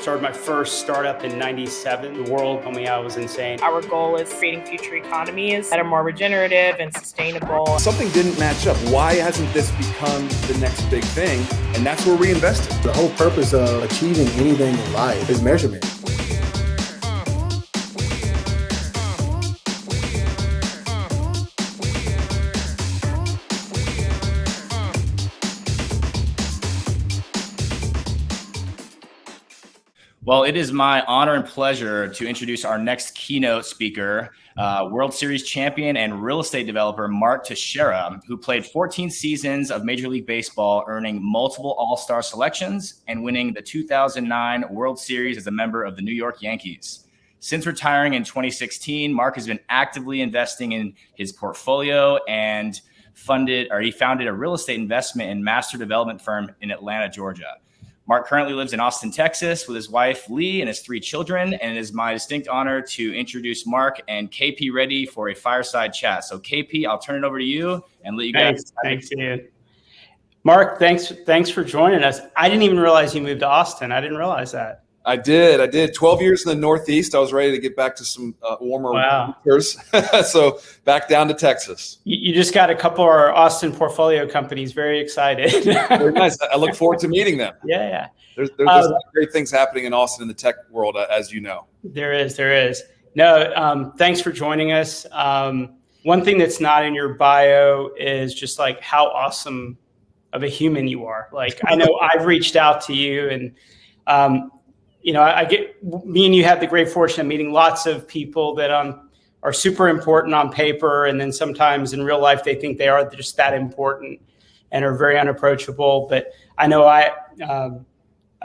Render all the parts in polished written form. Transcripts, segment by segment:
Started my first startup in 97. The world told me I was insane. Our goal is creating future economies that are more regenerative and sustainable. Something didn't match up. Why hasn't this become the next big thing? And that's where we invested. The whole purpose of achieving anything in life is measurement. Well, it is my honor and pleasure to introduce our next keynote speaker, World Series champion and real estate developer, Mark Teixeira, who played 14 seasons of Major League Baseball, earning multiple All-Star selections and winning the 2009 World Series as a member of the New York Yankees. Since retiring in 2016, Mark has been actively investing in his portfolio and he founded a real estate investment and master development firm in Atlanta, Georgia. Mark currently lives in Austin, Texas with his wife, Leigh, and his 3 children. And it is my distinct honor to introduce Mark and KP Reddy for a fireside chat. So KP, I'll turn it over to you and let you guys. Thanks, Ian. Mark, thanks for joining us. I didn't even realize you moved to Austin. I didn't realize that. I did. 12 years in the Northeast. I was ready to get back to some warmer winters. So back down to Texas. You just got a couple of our Austin portfolio companies. Very excited. Very nice. I look forward to meeting them. Yeah. There's a lot of great things happening in Austin in the tech world, as you know. There is. No, thanks for joining us. One thing that's not in your bio is just like how awesome of a human you are. Like, I know I've reached out to you and, me and you have the great fortune of meeting lots of people that are super important on paper. And then sometimes in real life, they think they are just that important and are very unapproachable. But I know I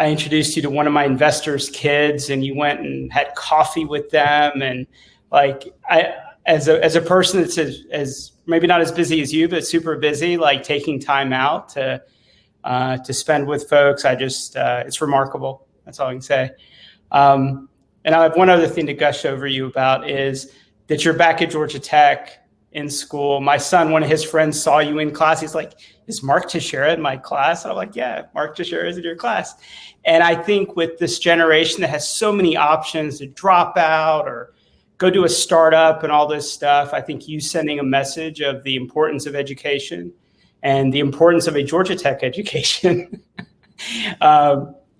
introduced you to one of my investors' kids and you went and had coffee with them. And like, as a person that's as maybe not as busy as you, but super busy, like taking time out to spend with folks, it's remarkable. That's all I can say. And I have one other thing to gush over you about is that you're back at Georgia Tech in school. My son, one of his friends saw you in class. He's like, is Mark Teixeira in my class? And I'm like, yeah, Mark Teixeira is in your class. And I think with this generation that has so many options to drop out or go do a startup and all this stuff, I think you sending a message of the importance of education and the importance of a Georgia Tech education,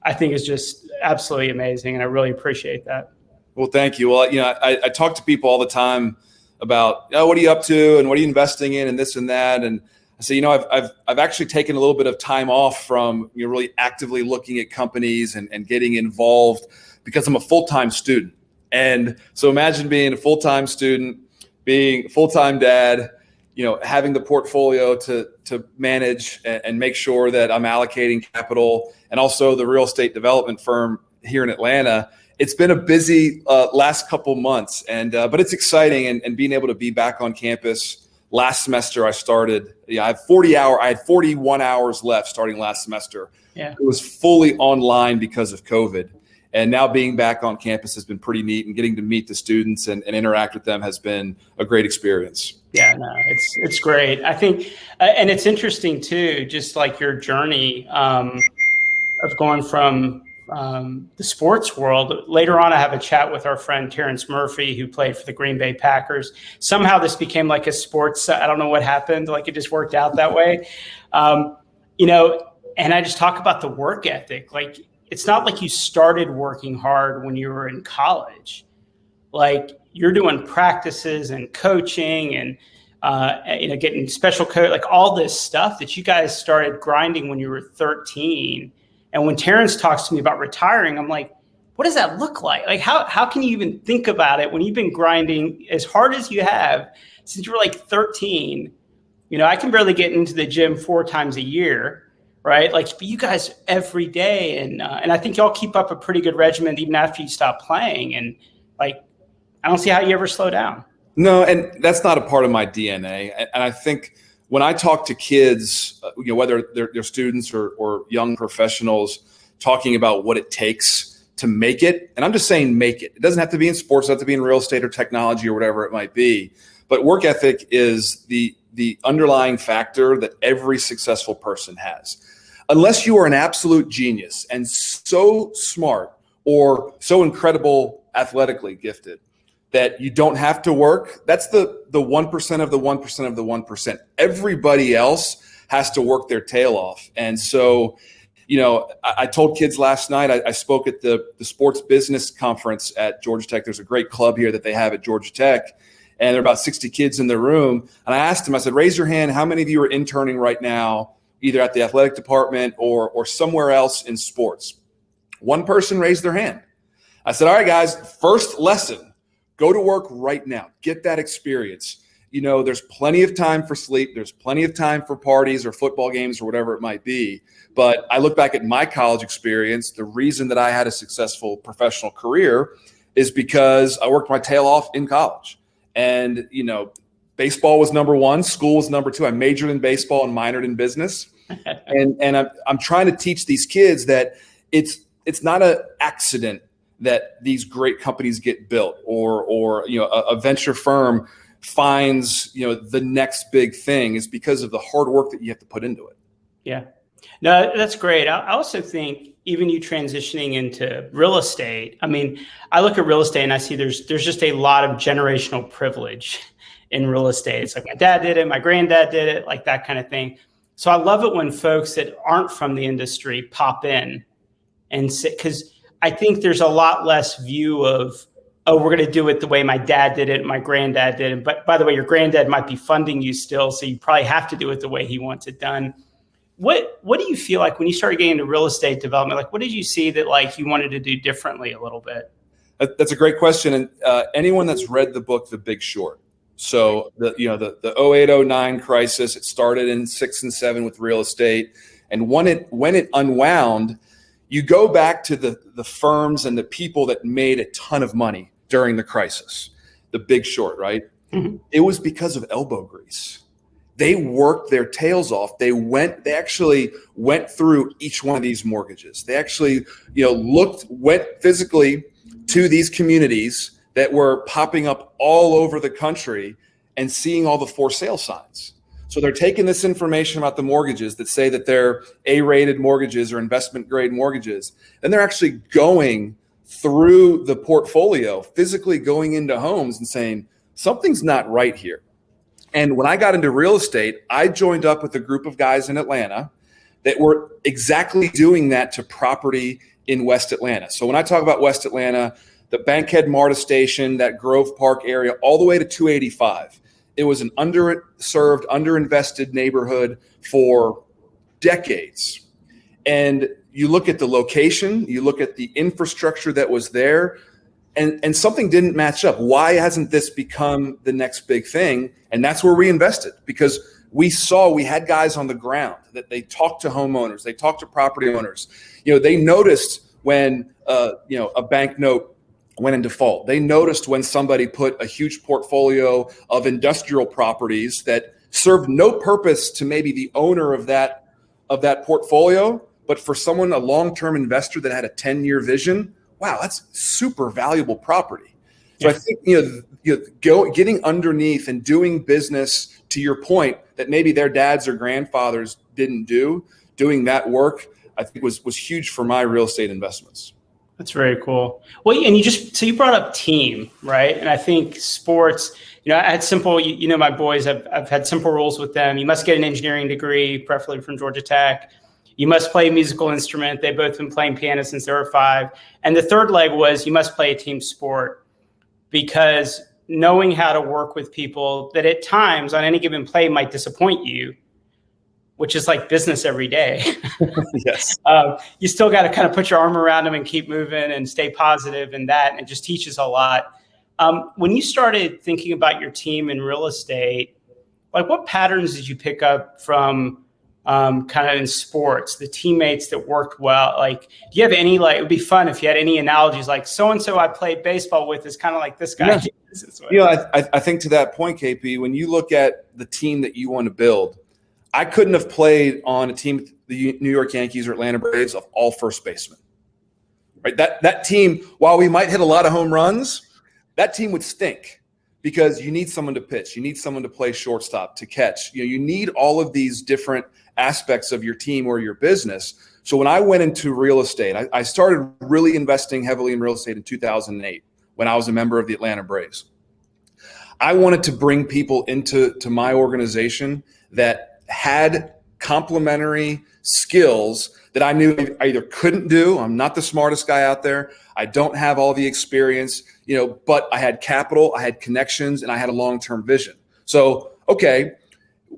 I think is just absolutely amazing. And I really appreciate that. Well, thank you. Well, I talk to people all the time about, what are you up to and what are you investing in and this and that. And I say, I've actually taken a little bit of time off from really actively looking at companies and getting involved because I'm a full-time student. And so imagine being a full-time student, being a full-time dad, having the portfolio to manage and make sure that I'm allocating capital, and also the real estate development firm here in Atlanta. It's been a busy last couple months, but it's exciting and being able to be back on campus. Last semester I started. I had 41 hours left starting last semester. Yeah. It was fully online because of COVID. And now being back on campus has been pretty neat, and getting to meet the students and interact with them has been a great experience. Yeah, no, it's great. I think, and it's interesting too, just like your journey of going from the sports world. Later on, I have a chat with our friend Terrence Murphy, who played for the Green Bay Packers. Somehow this became like a sports, I don't know what happened, like it just worked out that way. And I just talk about the work ethic. Like, it's not like you started working hard when you were in college. Like, you're doing practices and coaching and, getting special coach, like all this stuff that you guys started grinding when you were 13. And when Terrence talks to me about retiring, I'm like, what does that look like? Like, how can you even think about it when you've been grinding as hard as you have since you were like 13? I can barely get into the gym 4 times a year. Right. Like, but you guys every day. And I think y'all keep up a pretty good regimen even after you stop playing. And like, I don't see how you ever slow down. No, and that's not a part of my DNA. And I think when I talk to kids, whether they're students or young professionals, talking about what it takes to make it, and I'm just saying make it. It doesn't have to be in sports, it doesn't have to be in real estate or technology or whatever it might be. But work ethic is the underlying factor that every successful person has. Unless you are an absolute genius and so smart, or so incredible athletically gifted that you don't have to work. That's the 1% of the 1% of the 1%. Everybody else has to work their tail off. And so, I told kids last night, I spoke at the sports business conference at Georgia Tech. There's a great club here that they have at Georgia Tech, and there are about 60 kids in the room. And I asked them, I said, raise your hand. How many of you are interning right now, either at the athletic department or somewhere else in sports? One person raised their hand. I said, all right, guys, first lesson, go to work right now. Get that experience. There's plenty of time for sleep. There's plenty of time for parties or football games or whatever it might be. But I look back at my college experience. The reason that I had a successful professional career is because I worked my tail off in college. And, baseball was number one. School was number two. I majored in baseball and minored in business. and I'm trying to teach these kids that it's not an accident that these great companies get built or a venture firm finds, the next big thing is because of the hard work that you have to put into it. Yeah. No, that's great. I also think even you transitioning into real estate, I mean, I look at real estate and I see there's just a lot of generational privilege in real estate. It's like my dad did it, my granddad did it, like that kind of thing. So I love it when folks that aren't from the industry pop in and sit, because I think there's a lot less view of, oh, we're going to do it the way my dad did it, my granddad did it. But by the way, your granddad might be funding you still, so you probably have to do it the way he wants it done. What do you feel like when you started getting into real estate development? Like, what did you see that like you wanted to do differently a little bit? That's a great question. And anyone that's read the book, The Big Short. So the 08-09 crisis, it started in 6 and 7 with real estate. And when it unwound, you go back to the firms and the people that made a ton of money during the crisis, The Big Short, right? Mm-hmm. It was because of elbow grease. They worked their tails off. They actually went through each one of these mortgages. They actually, went physically to these communities that were popping up all over the country and seeing all the for sale signs. So they're taking this information about the mortgages that say that they're A-rated mortgages or investment grade mortgages, and they're actually going through the portfolio, physically going into homes and saying, something's not right here. And when I got into real estate, I joined up with a group of guys in Atlanta that were exactly doing that to property in West Atlanta. So when I talk about West Atlanta, the Bankhead MARTA station, that Grove Park area, all the way to 285. It was an underserved, underinvested neighborhood for decades. And you look at the location, you look at the infrastructure that was there, and something didn't match up. Why hasn't this become the next big thing? And that's where we invested, because we had guys on the ground that they talked to homeowners, they talked to property owners. They noticed when a bank note went in default. They noticed when somebody put a huge portfolio of industrial properties that served no purpose to maybe the owner of that portfolio, but for someone, a long-term investor that had a 10-year vision. Wow, that's super valuable property. So I think getting underneath and doing business, to your point, that maybe their dads or grandfathers didn't do, doing that work, I think was huge for my real estate investments. That's very cool. Well, and you brought up team, right? And I think sports, I had simple, my boys, I've had simple rules with them. You must get an engineering degree, preferably from Georgia Tech. You must play a musical instrument. They've both been playing piano since they were 5. And the third leg was you must play a team sport, because knowing how to work with people that at times on any given play might disappoint you, which is like business every day. Yes. You still got to kind of put your arm around them and keep moving and stay positive, and it just teaches a lot. When you started thinking about your team in real estate, like what patterns did you pick up from kind of in sports, the teammates that worked well? Like, do you have any, it would be fun if you had any analogies, like so-and-so I played baseball with is kind of like this guy. Yeah. I think to that point, KP, when you look at the team that you want to build, I couldn't have played on a team, the New York Yankees or Atlanta Braves, of all first basemen. Right? That team, while we might hit a lot of home runs, that team would stink, because you need someone to pitch, you need someone to play shortstop, to catch. You need all of these different aspects of your team or your business. So when I went into real estate, I started really investing heavily in real estate in 2008 when I was a member of the Atlanta Braves. I wanted to bring people into my organization that had complementary skills that I knew I either couldn't do. I'm not the smartest guy out there. I don't have all the experience, but I had capital, I had connections, and I had a long-term vision. So, okay,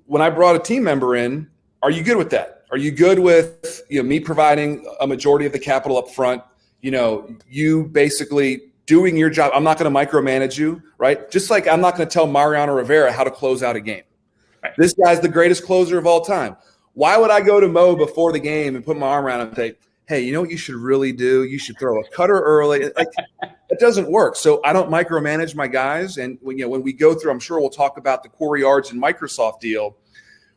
when I brought a team member in, are you good with that? Are you good with me providing a majority of the capital up front? You basically doing your job. I'm not going to micromanage you, right? Just like I'm not going to tell Mariano Rivera how to close out a game. Right. This guy's the greatest closer of all time. Why would I go to Mo before the game and put my arm around him and say, hey, you know what you should really do? You should throw a cutter early. It doesn't work. So I don't micromanage my guys. And when we go through, I'm sure we'll talk about the Corey Yards and Microsoft deal.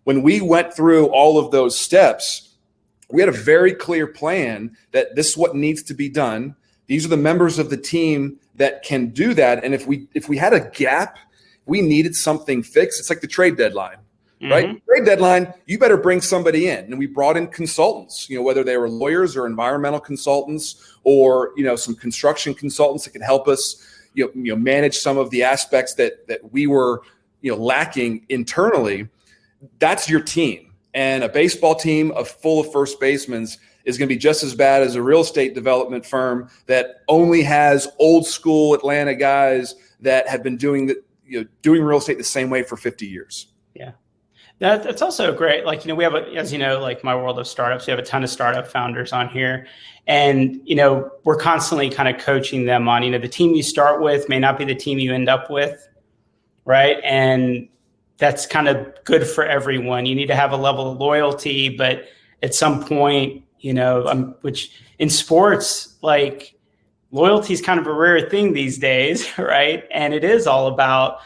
When we went through all of those steps, we had a very clear plan that this is what needs to be done. These are the members of the team that can do that. And if we had a gap, we needed something fixed. It's like the trade deadline, right? Trade deadline, you better bring somebody in. And we brought in consultants, whether they were lawyers or environmental consultants or, some construction consultants that could help us, manage some of the aspects that we were, lacking internally. That's your team. And a baseball team full of first basemen is going to be just as bad as a real estate development firm that only has old school Atlanta guys that have been doing real estate the same way for 50 years. Yeah. That's also great. We have, as my world of startups, we have a ton of startup founders on here. And, we're constantly kind of coaching them on, the team you start with may not be the team you end up with. Right. And that's kind of good for everyone. You need to have a level of loyalty, but at some point, which in sports, loyalty is kind of a rare thing these days, right? And it is all about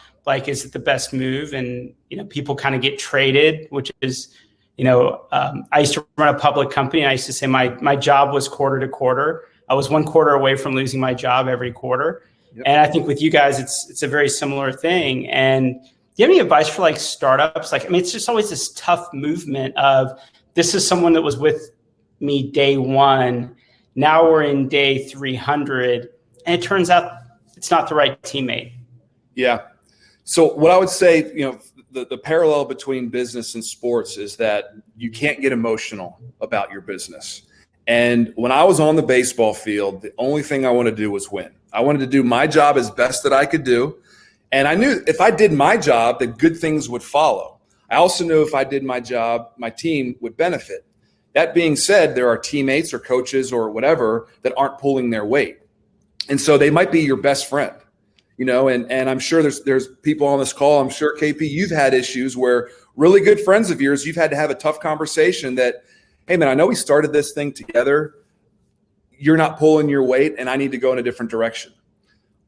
is it the best move? And, people kind of get traded, which is, I used to run a public company. And I used to say my job was quarter to quarter. I was one quarter away from losing my job every quarter. Yep. And I think with you guys, it's a very similar thing. And do you have any advice for startups? It's just always this tough movement of this is someone that was with me day one. Now we're in day 300. And it turns out it's not the right teammate. Yeah. So what I would say, the parallel between business and sports is that you can't get emotional about your business. And when I was on the baseball field, the only thing I wanted to do was win. I wanted to do my job as best that I could do. And I knew if I did my job, that good things would follow. I also knew if I did my job, my team would benefit. That being said, there are teammates or coaches or whatever that aren't pulling their weight. And so they might be your best friend, and I'm sure there's people on this call. I'm sure, KP, you've had issues where really good friends of yours, you've had to have a tough conversation that, hey, man, I know we started this thing together. You're not pulling your weight and I need to go in a different direction.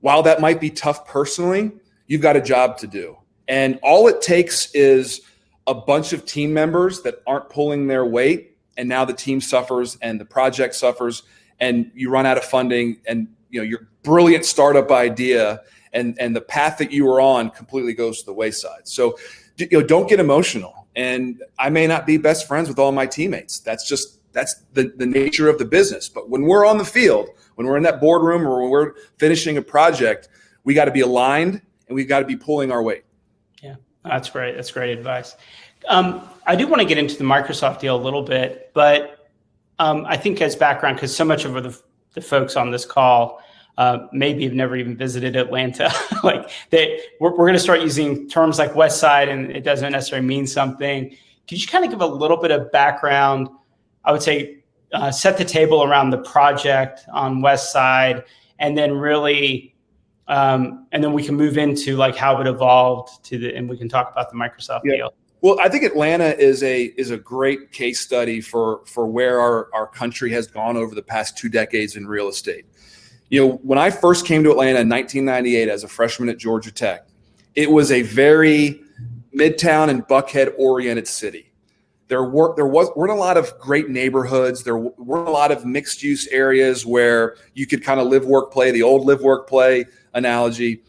While that might be tough personally, you've got a job to do. And all it takes is a bunch of team members that aren't pulling their weight. And now the team suffers and the project suffers and you run out of funding and your brilliant startup idea and the path that you were on completely goes to the wayside. So, don't get emotional. And I may not be best friends with all my teammates. That's the nature of the business. But when we're on the field, when we're in that boardroom or when we're finishing a project, we got to be aligned and we've got to be pulling our weight. Yeah, that's great. That's great advice. I do want to get into the Microsoft deal a little bit, but I think as background, because so much of the folks on this call maybe have never even visited Atlanta. We're going to start using terms like West Side, and it doesn't necessarily mean something. Could you kind of give a little bit of background? I would say set the table around the project on West Side, and then really, and then we can move into how it evolved and we can talk about the Microsoft deal. Well, I think Atlanta is a great case study for where our country has gone over the past 2 decades in real estate. When I first came to Atlanta in 1998 as a freshman at Georgia Tech, it was a very Midtown and Buckhead oriented city. There weren't a lot of great neighborhoods. There weren't a lot of mixed use areas where you could kind of live, work, play, the old live, work, play analogy.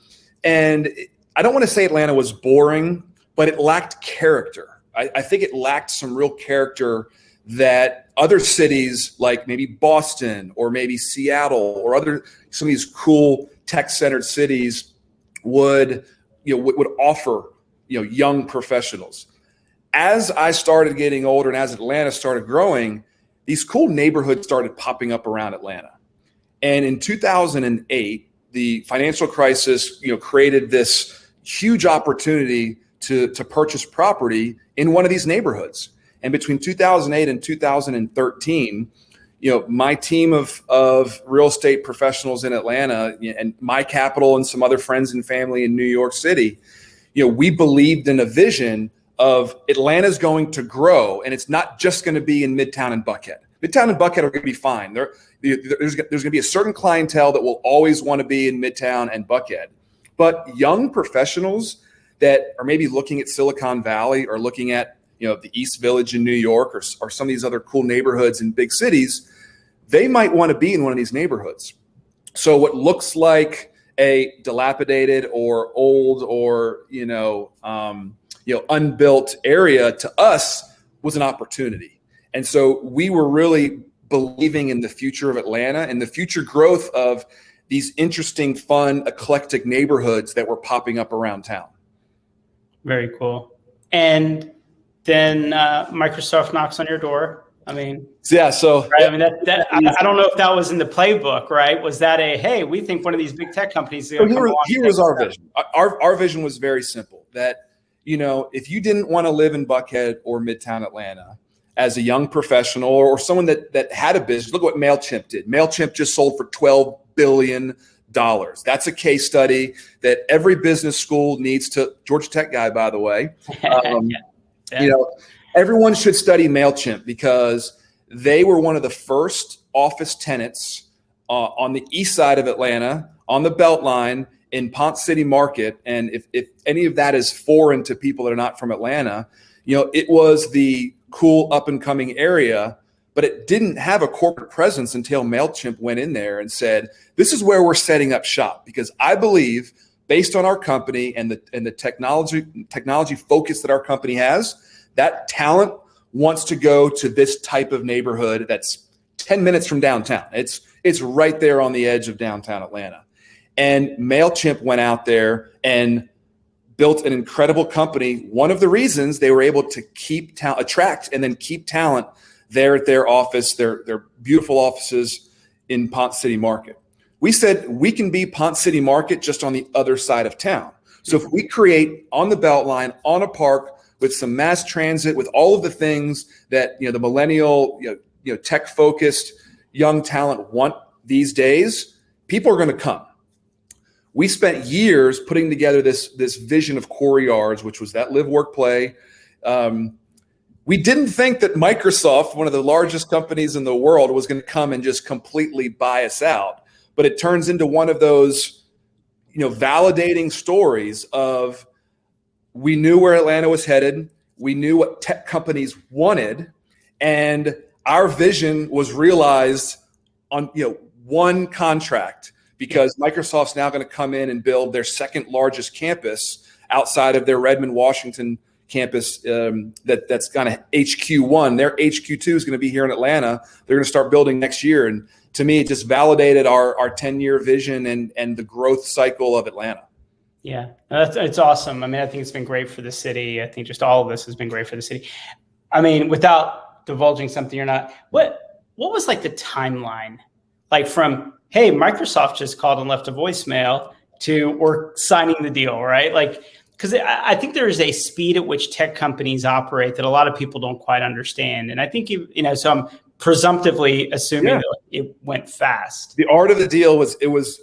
And I don't want to say Atlanta was boring, but it lacked character. I think it lacked some real character that other cities like maybe Boston or maybe Seattle or some of these cool tech-centered cities would offer young professionals. As I started getting older and as Atlanta started growing, these cool neighborhoods started popping up around Atlanta. And in 2008, the financial crisis, created this huge opportunity to purchase property in one of these neighborhoods. And between 2008 and 2013, my team of real estate professionals in Atlanta and my capital and some other friends and family in New York City, we believed in a vision of Atlanta's going to grow, and it's not just going to be in Midtown and Buckhead. Midtown and Buckhead are going to be fine. There's going to be a certain clientele that will always want to be in Midtown and Buckhead. But young professionals that are maybe looking at Silicon Valley or looking at the East Village in New York or some of these other cool neighborhoods in big cities, they might want to be in one of these neighborhoods. So what looks like a dilapidated or old or unbuilt area to us was an opportunity. And so we were really believing in the future of Atlanta and the future growth of these interesting, fun, eclectic neighborhoods that were popping up around town. Very cool. And then Microsoft knocks on your door. I mean, yeah. So right? I mean, I don't know if that was in the playbook, right? Was that hey, we think one of these big tech companies is going to come along? Here was our vision. Our vision was very simple. That if you didn't want to live in Buckhead or Midtown Atlanta as a young professional or someone that had a business, look at what MailChimp did. MailChimp just sold for $12 billion. That's a case study that every business school needs to. Georgia Tech guy, by the way. Everyone should study MailChimp because they were one of the first office tenants on the east side of Atlanta, on the Beltline in Ponce City Market. And if any of that is foreign to people that are not from Atlanta, it was the cool up and coming area, but it didn't have a corporate presence until MailChimp went in there and said, this is where we're setting up shop, because I believe based on our company and the technology focus that our company has, that talent wants to go to this type of neighborhood that's 10 minutes from downtown. It's right there on the edge of downtown Atlanta. And MailChimp went out there and built an incredible company. One of the reasons they were able to attract and then keep talent there at their office, their beautiful offices in Ponce City Market. We said we can be Ponce City Market just on the other side of town. So if we create on the Beltline, on a park with some mass transit, with all of the things that the millennial, tech-focused young talent want these days, people are going to come. We spent years putting together this vision of core yards, which was that live, work, play. We didn't think that Microsoft, one of the largest companies in the world, was going to come and just completely buy us out. But it turns into one of those, validating stories of we knew where Atlanta was headed. We knew what tech companies wanted, and our vision was realized on one contract, because Microsoft's now going to come in and build their second largest campus outside of their Redmond, Washington campus. That's kind of HQ1. Their HQ2 is going to be here in Atlanta. They're going to start building next year. And to me, it just validated our 10-year vision and the growth cycle of Atlanta. Yeah, it's awesome. I mean, I think it's been great for the city. I think just all of this has been great for the city. I mean, without divulging something you're not, what was like the timeline? Like from, hey, Microsoft just called and left a voicemail to we're signing the deal, right? Like, because I think there is a speed at which tech companies operate that a lot of people don't quite understand. And I think, so I'm presumptively assuming that it went fast. The art of the deal was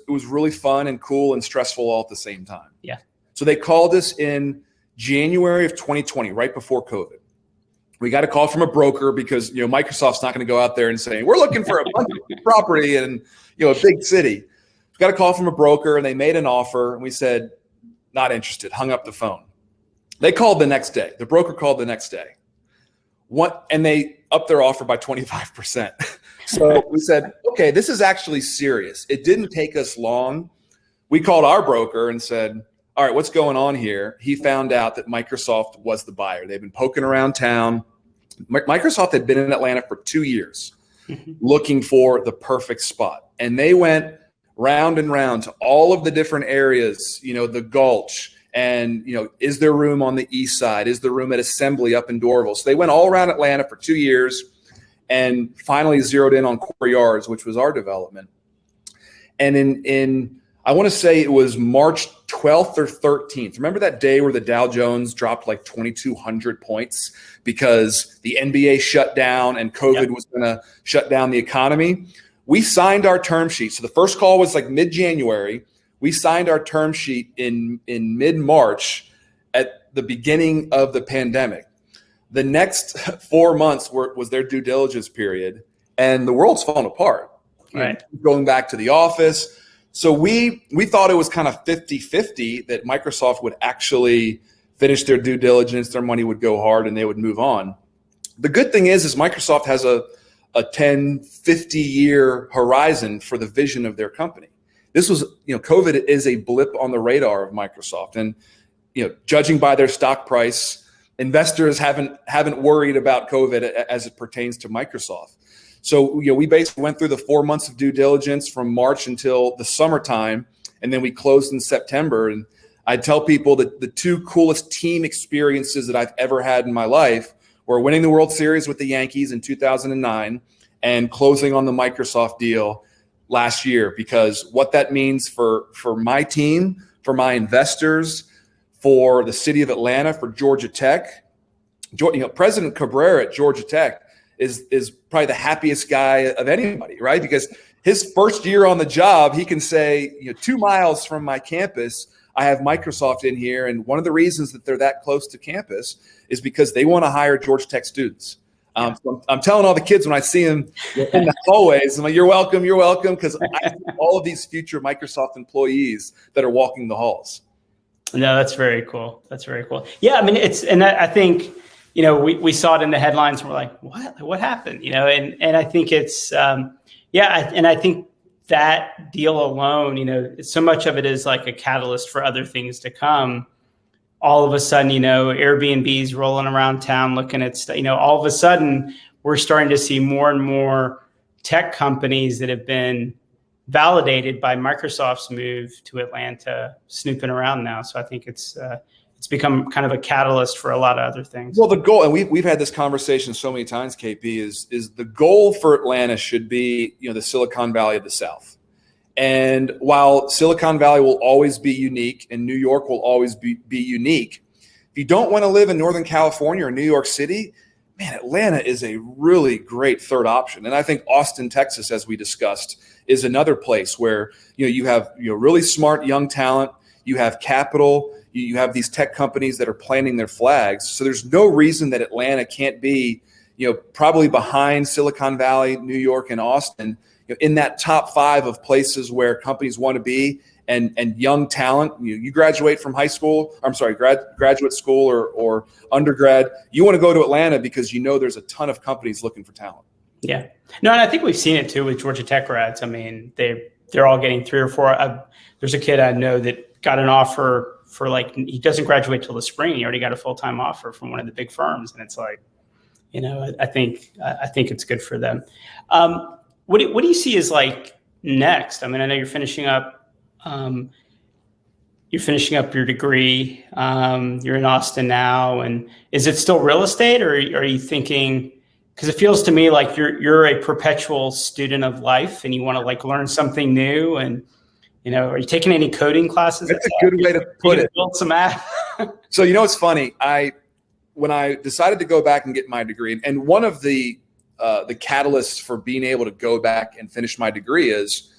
really fun and cool and stressful all at the same time. Yeah. So they called us in January of 2020, right before COVID. We got a call from a broker because, Microsoft's not going to go out there and say, we're looking for a bunch of property in, a big city. We got a call from a broker and they made an offer and we said, not interested, hung up the phone. They called the next day. The broker called the next day. And they upped their offer by 25%. So we said, okay, this is actually serious. It didn't take us long. We called our broker and said, all right, what's going on here? He found out that Microsoft was the buyer. They've been poking around town. Microsoft had been in Atlanta for 2 years looking for the perfect spot. And they went round and round to all of the different areas, the Gulch, and, is there room on the east side? Is there room at Assembly up in Dorville? So they went all around Atlanta for 2 years and finally zeroed in on Core Yards, which was our development. And in I want to say it was March 12th or 13th. Remember that day where the Dow Jones dropped like 2,200 points because the NBA shut down and COVID was going to shut down the economy? We signed our term sheet. So the first call was like mid-January. We signed our term sheet in mid-March at the beginning of the pandemic. The next 4 months was their due diligence period, and the world's fallen apart. Right. Going back to the office. So we thought it was kind of 50-50 that Microsoft would actually finish their due diligence, their money would go hard, and they would move on. The good thing is Microsoft has a 10, 50-year horizon for the vision of their company. This was, COVID is a blip on the radar of Microsoft. And, judging by their stock price, investors haven't worried about COVID as it pertains to Microsoft. So, we basically went through the 4 months of due diligence from March until the summertime, and then we closed in September. And I tell people that the two coolest team experiences that I've ever had in my life were winning the World Series with the Yankees in 2009 and closing on the Microsoft deal last year, because what that means for my team, for my investors, for the city of Atlanta, for Georgia Tech, President Cabrera at Georgia Tech is probably the happiest guy of anybody, right? Because his first year on the job, he can say, 2 miles from my campus, I have Microsoft in here. And one of the reasons that they're that close to campus is because they want to hire Georgia Tech students. So I'm telling all the kids when I see them in the hallways, I'm like, you're welcome, because I see all of these future Microsoft employees that are walking the halls. No, that's very cool. That's very cool. Yeah, I mean, I think, we saw it in the headlines and we're like, what happened? And I think it's, and I think that deal alone, so much of it is like a catalyst for other things to come. All of a sudden, Airbnb's rolling around town looking at stuff, all of a sudden we're starting to see more and more tech companies that have been validated by Microsoft's move to Atlanta snooping around now. So I think it's become kind of a catalyst for a lot of other things. Well, the goal, and we've had this conversation so many times, KP, is the goal for Atlanta should be, the Silicon Valley of the South. And while Silicon Valley will always be unique and New York will always be unique, if you don't want to live in Northern California or New York City, man, Atlanta is a really great third option. And I think Austin, Texas, as we discussed, is another place where, you have, really smart young talent, you have capital, you have these tech companies that are planting their flags. So there's no reason that Atlanta can't be, probably behind Silicon Valley, New York, and Austin, in that top 5 of places where companies want to be, and young talent. You graduate from graduate school or undergrad, you want to go to Atlanta because there's a ton of companies looking for talent. Yeah. No, and I think we've seen it too with Georgia Tech grads. I mean, they're all getting 3 or 4. There's a kid I know that got an offer for he doesn't graduate till the spring. He already got a full-time offer from one of the big firms. And it's like, I think it's good for them. What do you see as next? I mean, I know you're finishing up your degree. You're in Austin now, and is it still real estate, or are you thinking? Because it feels to me like you're a perpetual student of life, and you want to learn something new. And are you taking any coding classes? That's a good way to put it. Build some app. So it's funny. When I decided to go back and get my degree, and one of the catalysts for being able to go back and finish my degree is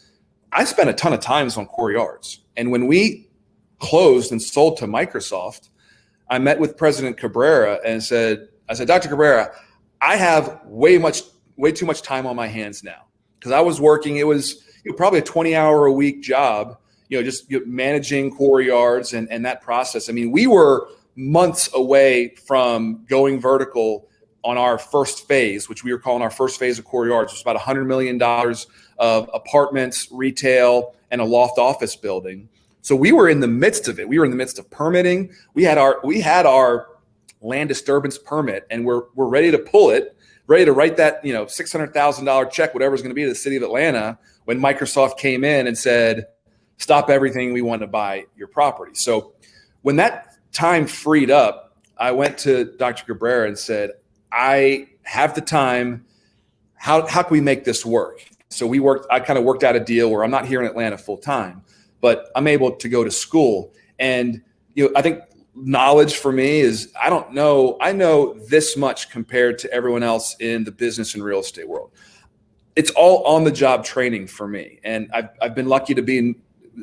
I spent a ton of times on Core Yards. And when we closed and sold to Microsoft, I met with President Cabrera and I said, Dr. Cabrera, I have way too much time on my hands now, because I was working. It was probably a 20-hour-a-week job, just managing Core Yards and that process. I mean, we were months away from going vertical on our first phase, which we were calling our first phase of Core Yards. It was about $100 million of apartments, retail, and a loft office building. So we were in the midst of it. We were in the midst of permitting. We had our land disturbance permit, and we're ready to pull it, ready to write that, $600,000 check, whatever it's going to be to the city of Atlanta, when Microsoft came in and said, stop everything, we want to buy your property. So when that time freed up, I went to Dr. Cabrera and said, I have the time. How can we make this work? So I kind of worked out a deal where I'm not here in Atlanta full time, but I'm able to go to school. And, I think knowledge for me is, I know this much compared to everyone else in the business and real estate world. It's all on the job training for me. And I've been lucky to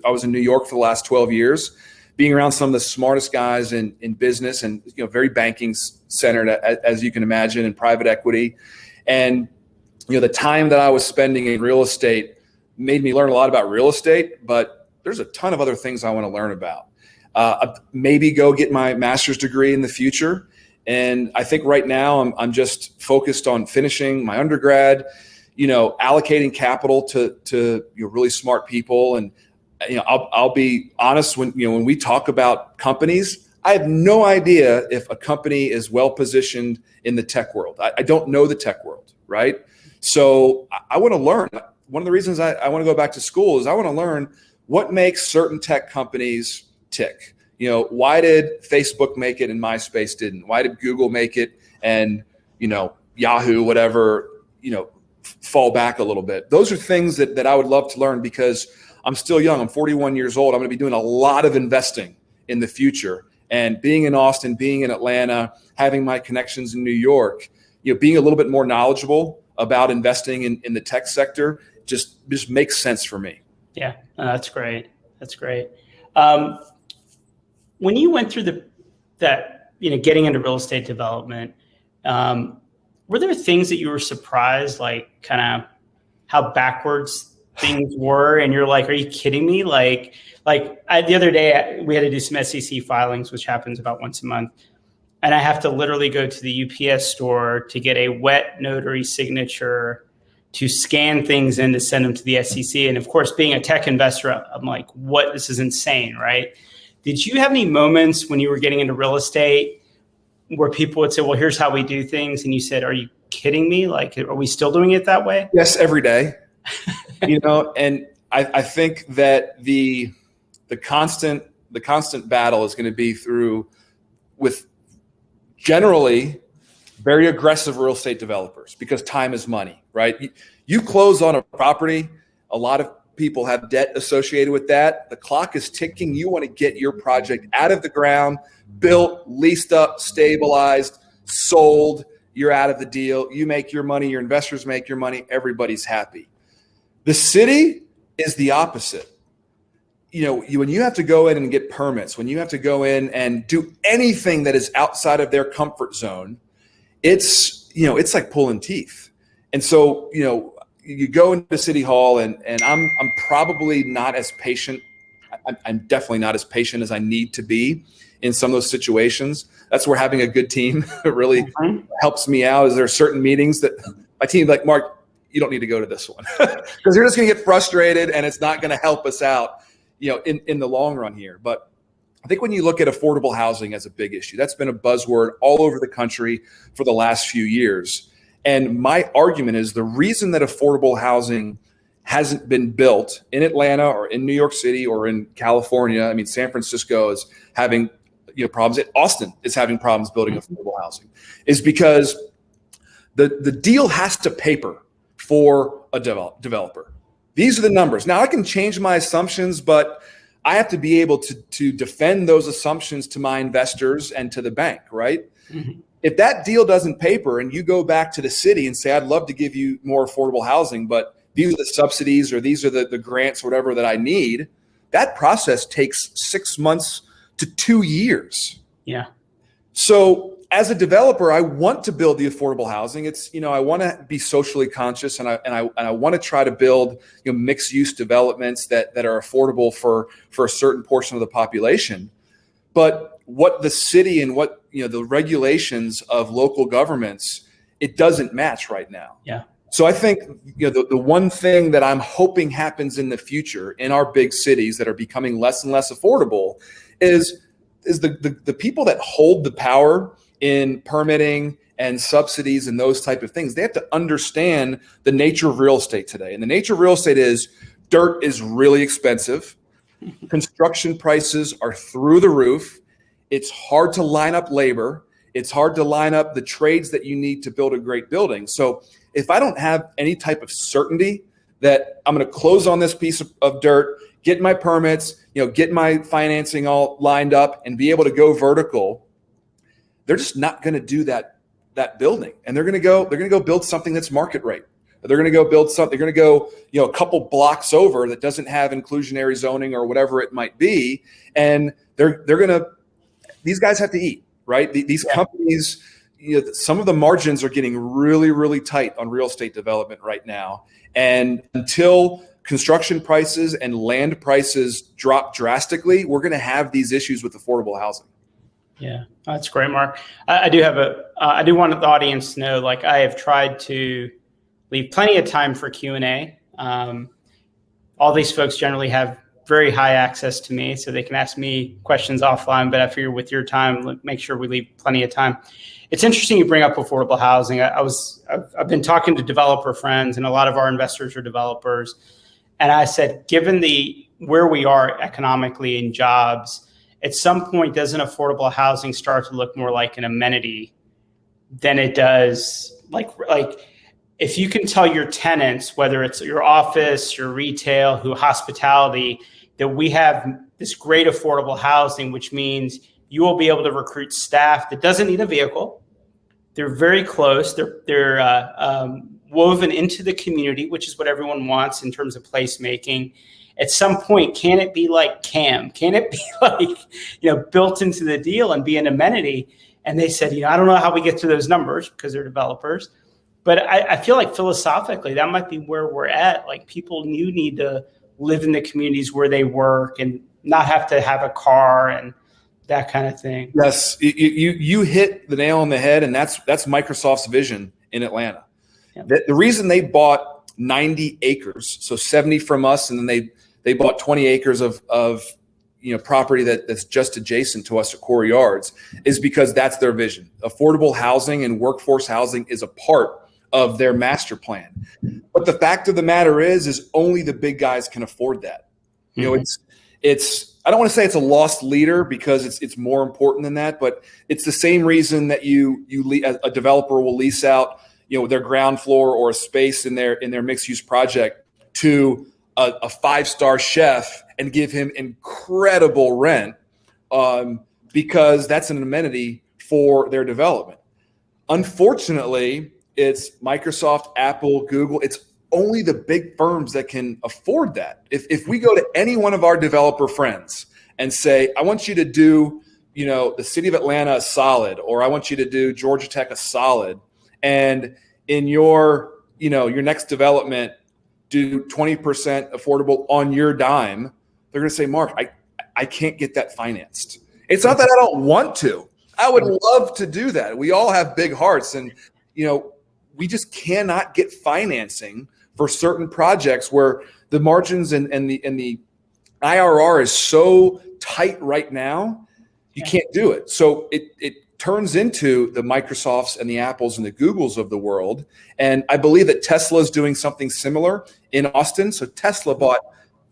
I was in New York for the last 12 years, being around some of the smartest guys in business and, very banking centered, as you can imagine, in private equity. And, the time that I was spending in real estate made me learn a lot about real estate, but there's a ton of other things I want to learn about. Maybe go get my master's degree in the future. And I think right now I'm just focused on finishing my undergrad, allocating capital to really smart people. And, I'll be honest, when we talk about companies, I have no idea if a company is well positioned in the tech world. I don't know the tech world, right? So I want to learn. One of the reasons I want to go back to school is I want to learn what makes certain tech companies tick. Why did Facebook make it and MySpace didn't? Why did Google make it and, Yahoo, whatever, fall back a little bit? Those are things that I would love to learn, because I'm still young. I'm 41 years old. I'm going to be doing a lot of investing in the future. And being in Austin, being in Atlanta, having my connections in New York, being a little bit more knowledgeable about investing in the tech sector just makes sense for me. Yeah, that's great. That's great. When you went through getting into real estate development, were there things that you were surprised, like kind of how backwards things were, and you're like, are you kidding me? The other day we had to do some SEC filings, which happens about once a month. And I have to literally go to the UPS store to get a wet notary signature to scan things in to send them to the SEC. And of course, being a tech investor, I'm like, what? This is insane, right? Did you have any moments when you were getting into real estate where people would say, well, here's how we do things, and you said, are you kidding me? Are we still doing it that way? Yes, every day. And I think that the constant battle is going to be with generally very aggressive real estate developers, because time is money, right? You close on a property, a lot of people have debt associated with that. The clock is ticking. You want to get your project out of the ground, built, leased up, stabilized, sold. You're out of the deal. You make your money. Your investors make your money. Everybody's happy. The city is the opposite. When you have to go in and get permits, when you have to go in and do anything that is outside of their comfort zone, it's like pulling teeth. And so, you go into City Hall, and I'm probably not as patient. I'm definitely not as patient as I need to be in some of those situations. That's where having a good team really helps me out. Is there certain meetings that my team like, Mark, you don't need to go to this one, because you're just going to get frustrated and it's not going to help us out, in the long run here. But I think when you look at affordable housing as a big issue, that's been a buzzword all over the country for the last few years. And my argument is the reason that affordable housing hasn't been built in Atlanta or in New York City or in California. I mean, San Francisco is having problems. Austin is having problems building affordable housing, is because the deal has to paper for a developer. These are the numbers. Now I can change my assumptions, but I have to be able to defend those assumptions to my investors and to the bank, right? Mm-hmm. If that deal doesn't paper and you go back to the city and say, I'd love to give you more affordable housing, but these are the subsidies or these are the grants or whatever that I need, that process takes 6 months to 2 years. Yeah. So as a developer, I want to build the affordable housing. It's, I want to be socially conscious, and I want to try to build, mixed use developments that are affordable for a certain portion of the population. But what the city and what, the regulations of local governments, it doesn't match right now. Yeah. So I think, the one thing that I'm hoping happens in the future in our big cities that are becoming less and less affordable is the people that hold the power in permitting and subsidies and those type of things. They have to understand the nature of real estate today. And the nature of real estate is dirt is really expensive. Construction prices are through the roof. It's hard to line up labor. It's hard to line up the trades that you need to build a great building. So if I don't have any type of certainty that I'm going to close on this piece of dirt, get my permits, get my financing all lined up and be able to go vertical, they're just not going to do that building. And they're going to go build something that's market rate. They're going to go build something. They're going to go, a couple blocks over that doesn't have inclusionary zoning or whatever it might be. And these guys have to eat, right? These companies, some of the margins are getting really, really tight on real estate development right now. And until construction prices and land prices drop drastically, we're going to have these issues with affordable housing. Yeah, that's great, Mark. I do want the audience to know, like, I have tried to leave plenty of time for Q&A. All these folks generally have very high access to me, so they can ask me questions offline, but I figure with your time, make sure we leave plenty of time. It's interesting you bring up affordable housing. I've been talking to developer friends, and a lot of our investors are developers. And I said, given where we are economically in jobs, at some point, doesn't affordable housing start to look more like an amenity than it does? Like if you can tell your tenants, whether it's your office, your retail, hospitality, that we have this great affordable housing, which means you will be able to recruit staff that doesn't need a vehicle. They're very close. They're woven into the community, which is what everyone wants in terms of placemaking. At some point, can it be like CAM? Can it be like, built into the deal and be an amenity? And they said, I don't know how we get to those numbers because they're developers. But I feel like philosophically, that might be where we're at. Like, people need to live in the communities where they work and not have to have a car and that kind of thing. Yes, you hit the nail on the head, and that's Microsoft's vision in Atlanta. Yeah. The reason they bought 90 acres, so 70 from us, and then they bought 20 acres of property that's just adjacent to us at Core Yards, is because that's their vision. Affordable housing and workforce housing is a part of their master plan. But the fact of the matter is only the big guys can afford that. It's I don't want to say it's a lost leader, because it's more important than that, but it's the same reason that a developer will lease out their ground floor or a space in their mixed use project to a 5-star chef and give him incredible rent, because that's an amenity for their development. Unfortunately, it's Microsoft, Apple, Google. It's only the big firms that can afford that. If we go to any one of our developer friends and say, I want you to do, the city of Atlanta a solid, or I want you to do Georgia Tech a solid, and in your next development, do 20% affordable on your dime, they're going to say, Mark, I can't get that financed. It's not that I don't want to. I would love to do that. We all have big hearts, and we just cannot get financing for certain projects where the margins and the IRR is so tight right now, you can't do it. So it turns into the Microsofts and the Apples and the Googles of the world. And I believe that Tesla is doing something similar in Austin. So Tesla bought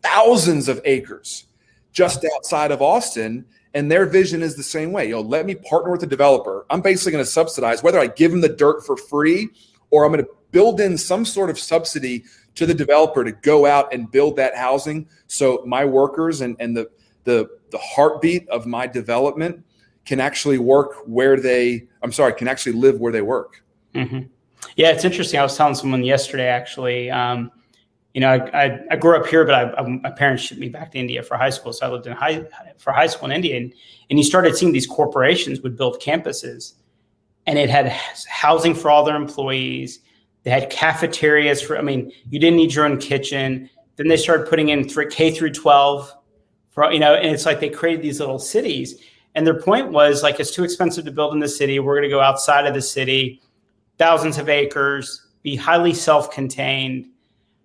thousands of acres just outside of Austin, and their vision is the same way. Let me partner with a developer. I'm basically going to subsidize, whether I give them the dirt for free or I'm going to build in some sort of subsidy to the developer to go out and build that housing, so my workers and the heartbeat of my development can actually can actually live where they work. Mm-hmm. Yeah, it's interesting. I was telling someone yesterday, actually, I grew up here, but my parents shipped me back to India for high school. So I lived for high school in India, and you started seeing these corporations would build campuses, and it had housing for all their employees. They had cafeterias you didn't need your own kitchen. Then they started putting in K through 12 and it's like they created these little cities. And their point was, like, it's too expensive to build in the city. We're going to go outside of the city, thousands of acres, be highly self-contained,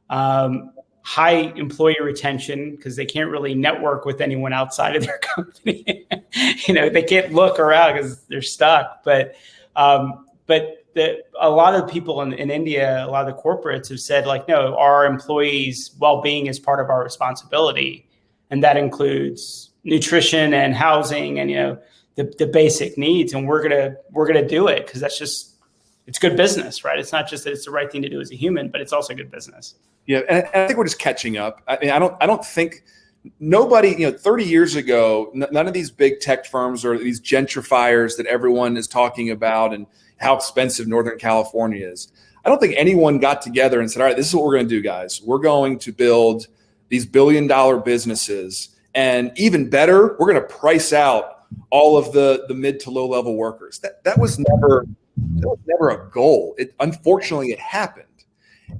high employee retention, because they can't really network with anyone outside of their company. they can't look around because they're stuck. But a lot of people in India, a lot of the corporates have said, like, no, our employees' well-being is part of our responsibility, and that includes nutrition and housing and the basic needs, and we're gonna do it because it's good business, right? It's not just that it's the right thing to do as a human, but it's also good business. Yeah, and I think we're just catching up. I mean, I don't think nobody, 30 years ago, none of these big tech firms or these gentrifiers that everyone is talking about and how expensive Northern California is. I don't think anyone got together and said, all right, this is what we're going to do, guys. We're going to build these billion-dollar businesses, and even better, we're going to price out all of the mid to low-level workers. That was never a goal. Unfortunately, it happened.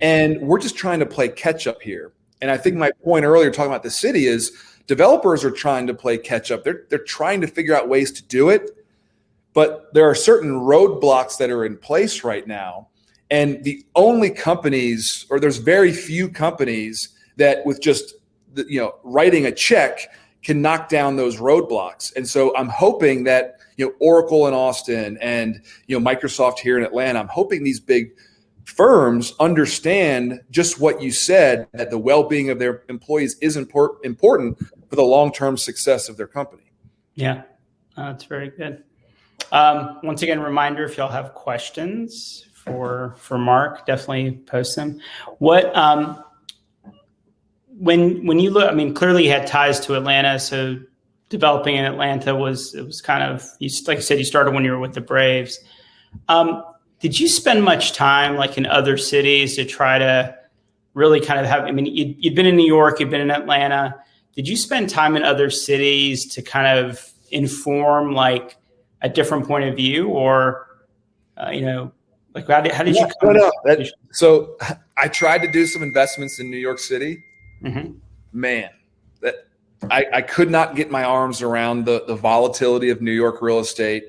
And we're just trying to play catch up here. And I think my point earlier talking about the city is developers are trying to play catch up. They're trying to figure out ways to do it. But there are certain roadblocks that are in place right now. And the only companies, or there's very few companies that with just writing a check can knock down those roadblocks. And so I'm hoping that Oracle in Austin and Microsoft here in Atlanta, I'm hoping these big firms understand just what you said, that the well-being of their employees is important for the long-term success of their company. Yeah, that's very good. Once again, reminder, if y'all have questions for Mark, definitely post them. What when you look, I mean, clearly you had ties to Atlanta, so developing in Atlanta was kind of, like you said, you started when you were with the Braves. Did you spend much time like in other cities to try to really kind of have, I mean, you'd been in New York, you've been in Atlanta. Did you spend time in other cities to kind of inform like a different point of view, or, like how did you come? No. So I tried to do some investments in New York City. Mm-hmm. Man, I could not get my arms around the volatility of New York real estate.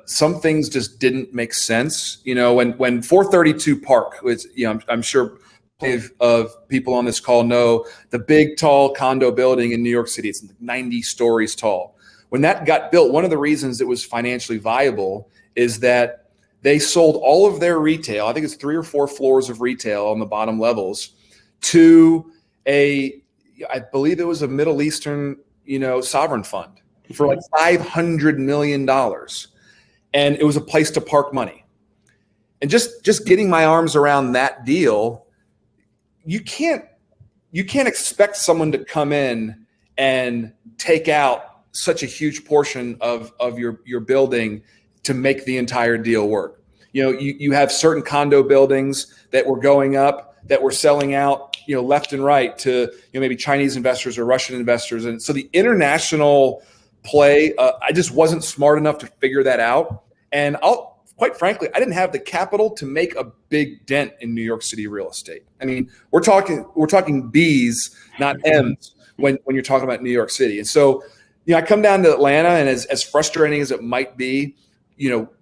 Some things just didn't make sense. When 432 Park was, I'm sure plenty of people on this call know the big, tall condo building in New York City. It's 90 stories tall. When that got built, one of the reasons it was financially viable is that they sold all of their retail, I think it's 3 or 4 floors of retail on the bottom levels, to I believe it was a Middle Eastern, sovereign fund for like $500 million. And it was a place to park money. And just getting my arms around that deal, you can't expect someone to come in and take out such a huge portion of your building to make the entire deal work. You have certain condo buildings that were going up that were selling out, left and right to maybe Chinese investors or Russian investors. And so the international play, I just wasn't smart enough to figure that out. And quite frankly, I didn't have the capital to make a big dent in New York City real estate. I mean, we're talking B's, not M's when you're talking about New York City. And so, I come down to Atlanta, and as frustrating as it might be,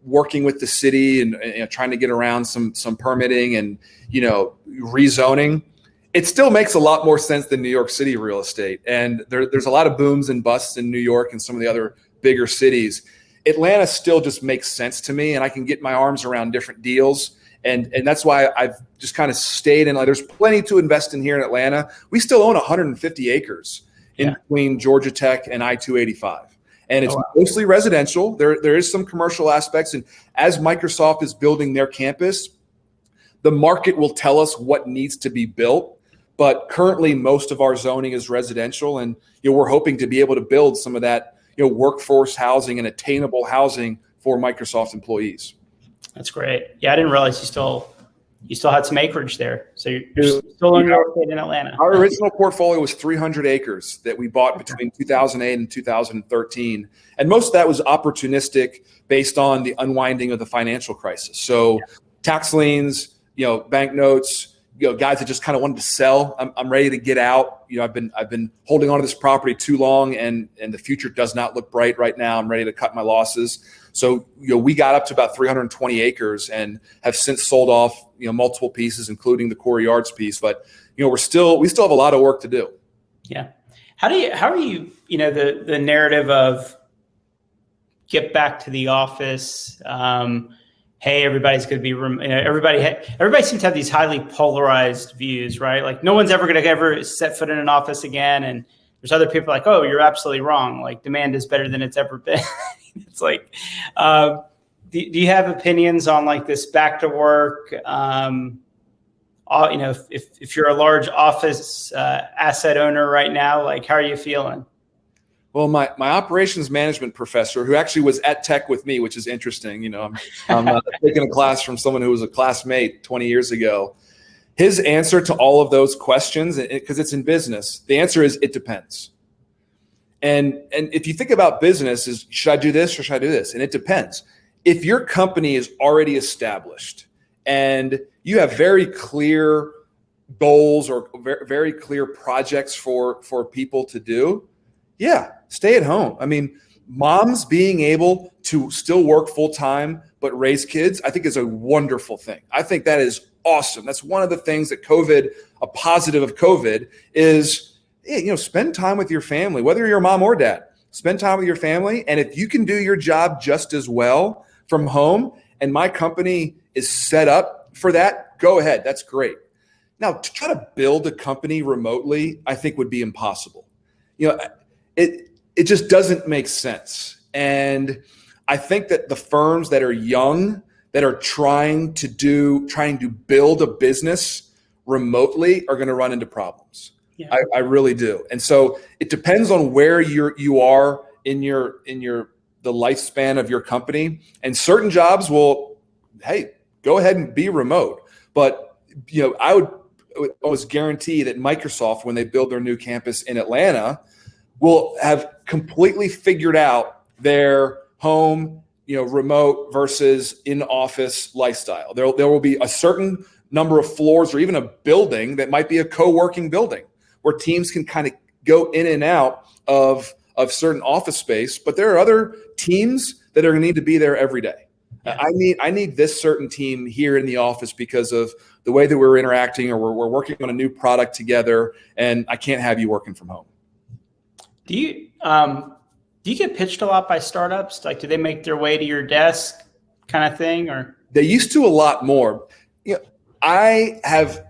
working with the city and trying to get around some permitting and, rezoning, it still makes a lot more sense than New York City real estate. And there's a lot of booms and busts in New York and some of the other bigger cities. Atlanta still just makes sense to me, and I can get my arms around different deals. And that's why I've just kind of stayed in. There's plenty to invest in here in Atlanta. We still own 150 acres in between Georgia Tech and I-285. And it's mostly residential. There is some commercial aspects. And as Microsoft is building their campus, the market will tell us what needs to be built. But currently, most of our zoning is residential. And we're hoping to be able to build some of that workforce housing and attainable housing for Microsoft employees. That's great. Yeah, I didn't realize you still had some acreage there. So you're still in real estate in Atlanta. Our original portfolio was 300 acres that we bought between 2008 and 2013. And most of that was opportunistic based on the unwinding of the financial crisis. So tax liens, bank notes, guys that just kind of wanted to sell. I'm ready to get out. I've been holding on to this property too long, and the future does not look bright right now. I'm ready to cut my losses. So, we got up to about 320 acres and have since sold off, multiple pieces, including the Corey Yards piece. But, we still have a lot of work to do. Yeah. How are you, the narrative of get back to the office? Hey, everybody's going to be, everybody seems to have these highly polarized views, right? Like no one's ever going to ever set foot in an office again. And there's other people like, oh, you're absolutely wrong. Like demand is better than it's ever been. It's like, do you have opinions on like this back to work? If you're a large office asset owner right now, like how are you feeling? Well, my operations management professor, who actually was at Tech with me, which is interesting, I'm taking a class from someone who was a classmate 20 years ago. His answer to all of those questions, because it's in business, the answer is it depends. And if you think about business, is should I do this or should I do this? And it depends. If your company is already established and you have very clear goals or very clear projects for people to do, yeah, stay at home. I mean, moms being able to still work full time but raise kids, I think is a wonderful thing. I think that is awesome. That's one of the things that a positive of COVID is, spend time with your family, whether you're a mom or dad, spend time with your family. And if you can do your job just as well from home, and my company is set up for that, go ahead. That's great. Now, to try to build a company remotely, I think would be impossible. It just doesn't make sense. And I think that the firms that are young, that are trying to build a business remotely are going to run into problems. Yeah. I really do. And so it depends on where you are in the lifespan of your company. And certain jobs will, hey, go ahead and be remote. But I would almost guarantee that Microsoft, when they build their new campus in Atlanta, will have completely figured out their home, remote versus in-office lifestyle. There will be a certain number of floors or even a building that might be a co-working building where teams can kind of go in and out of certain office space, but there are other teams that are going to need to be there every day. Yeah. I need this certain team here in the office because of the way that we're interacting or we're working on a new product together, and I can't have you working from home. Do you get pitched a lot by startups? Like, do they make their way to your desk kind of thing, or? They used to a lot more. I've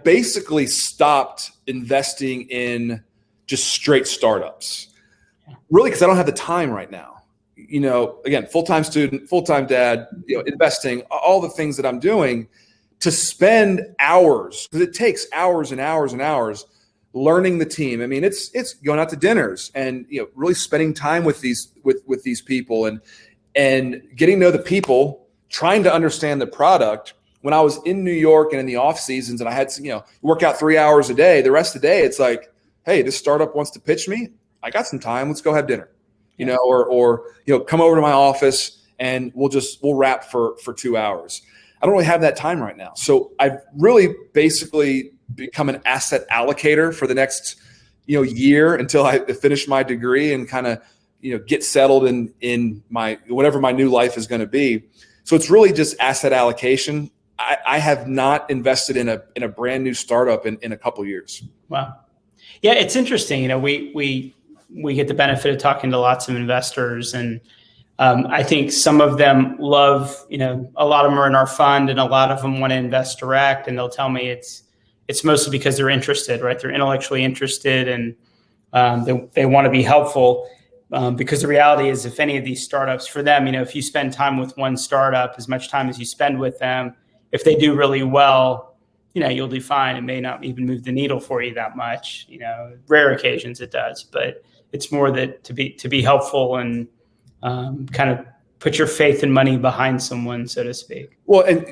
basically stopped investing in just straight startups, really, because I don't have the time right now. Again, full-time student, full-time dad, investing, all the things that I'm doing to spend hours, because it takes hours and hours and hours learning the team. I mean, it's going out to dinners and, really spending time with these people and getting to know the people, trying to understand the product. When I was in New York and in the off seasons and I had to, work out 3 hours a day, the rest of the day, it's like, hey, this startup wants to pitch me. I got some time. Let's go have dinner. Or come over to my office and we'll wrap for 2 hours. I don't really have that time right now. So I've really basically become an asset allocator for the next, year until I finish my degree and kind of, get settled in my, whatever my new life is going to be. So it's really just asset allocation. I have not invested in a brand new startup in a couple of years. Wow. Yeah. It's interesting. We get the benefit of talking to lots of investors, and I think some of them love, a lot of them are in our fund and a lot of them want to invest direct, and they'll tell me it's mostly because they're interested, right? They're intellectually interested and they want to be helpful because the reality is if any of these startups for them, if you spend time with one startup, as much time as you spend with them, if they do really well, you'll do fine. It may not even move the needle for you that much. Rare occasions it does, but it's more that to be helpful and kind of put your faith and money behind someone, so to speak. Well, and